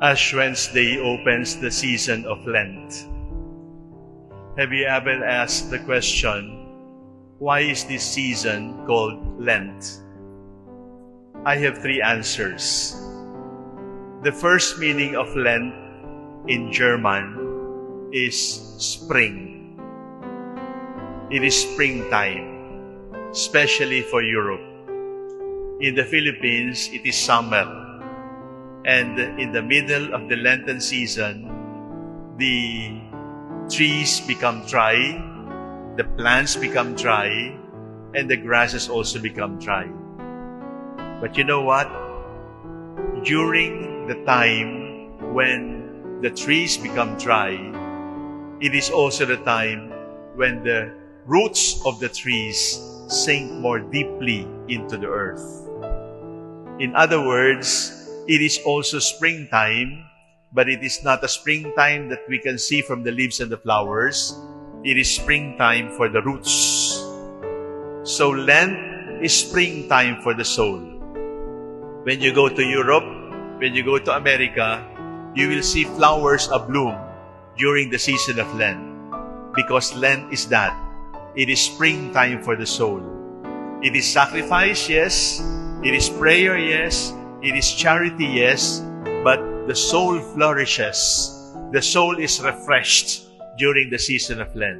Ash Wednesday opens the season of Lent. Have you ever asked the question, why is this season called Lent? I have three answers. The first meaning of Lent in German is spring. It is springtime, especially for Europe. In the Philippines, it is summer. And in the middle of the Lenten season, the trees become dry, the plants become dry, and the grasses also become dry. But you know what? During the time when the trees become dry, it is also the time when the roots of the trees sink more deeply into the earth. In other words, it is also springtime, but it is not a springtime that we can see from the leaves and the flowers. It is springtime for the roots. So Lent is springtime for the soul. When you go to Europe, when you go to America, you will see flowers abloom during the season of Lent. Because Lent is that. It is springtime for the soul. It is sacrifice, yes. It is prayer, yes. It is charity, yes, but the soul flourishes. The soul is refreshed during the season of Lent.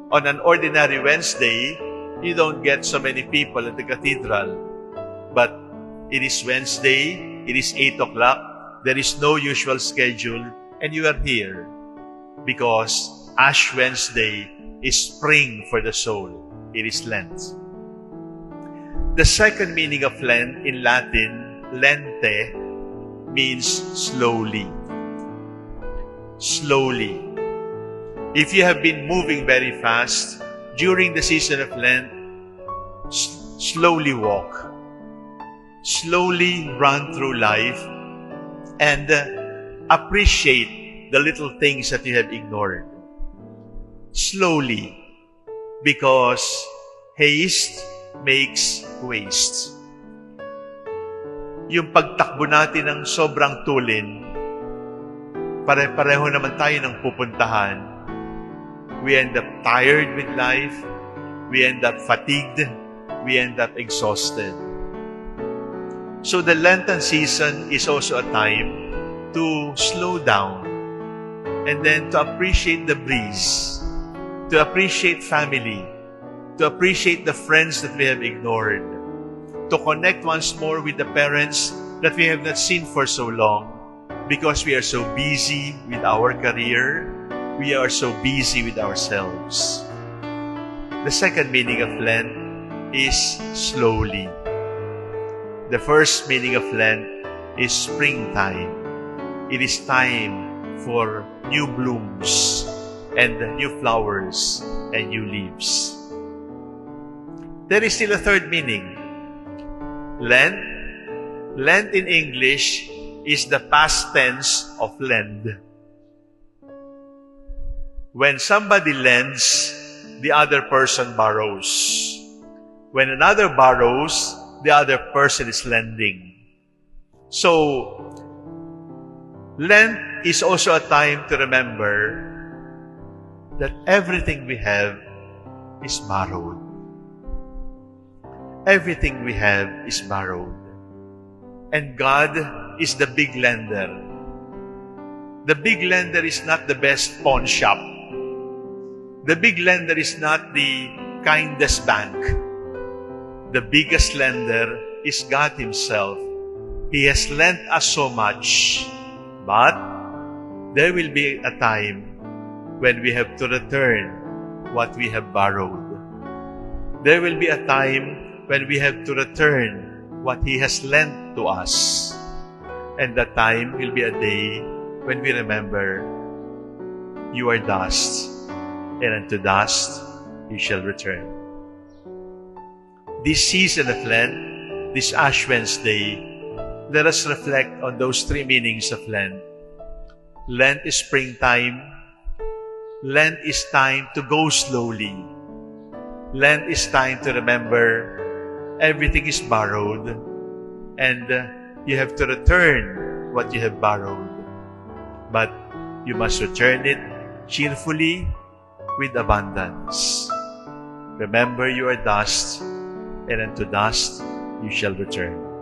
On an ordinary Wednesday, you don't get so many people at the cathedral. But it is Wednesday, it is 8 o'clock, there is no usual schedule, and you are here because Ash Wednesday is spring for the soul. It is Lent. The second meaning of Lent in Latin, lente, means slowly. Slowly. If you have been moving very fast during the season of Lent, slowly walk. Slowly run through life and appreciate the little things that you have ignored. Slowly, because haste makes waste. Yung pagtakbo natin ng sobrang tulin, pare-pareho naman tayo ng pupuntahan. We end up tired with life. We end up fatigued. We end up exhausted. So the Lenten season is also a time to slow down and then to appreciate the breeze, to appreciate family, to appreciate the friends that we have ignored, to connect once more with the parents that we have not seen for so long because we are so busy with our career, we are so busy with ourselves. The second meaning of Lent is slowly. The first meaning of Lent is springtime. It is time for new blooms and new flowers and new leaves. There is still a third meaning. Lent in English is the past tense of lend. When somebody lends, the other person borrows. When another borrows, the other person is lending. So, Lent is also a time to remember that everything we have is borrowed. Everything we have is borrowed. And God is the big lender. The big lender is not the best pawn shop. The big lender is not the kindest bank. The biggest lender is God Himself. He has lent us so much, but there will be a time when we have to return what we have borrowed. There will be a time when we have to return what He has lent to us. And that time will be a day when we remember, you are dust, and unto dust you shall return. This season of Lent, this Ash Wednesday, let us reflect on those three meanings of Lent. Lent is springtime. Lent is time to go slowly. Lent is time to remember everything is borrowed and you have to return what you have borrowed, but you must return it cheerfully with abundance. Remember, you are dust, and unto dust you shall return.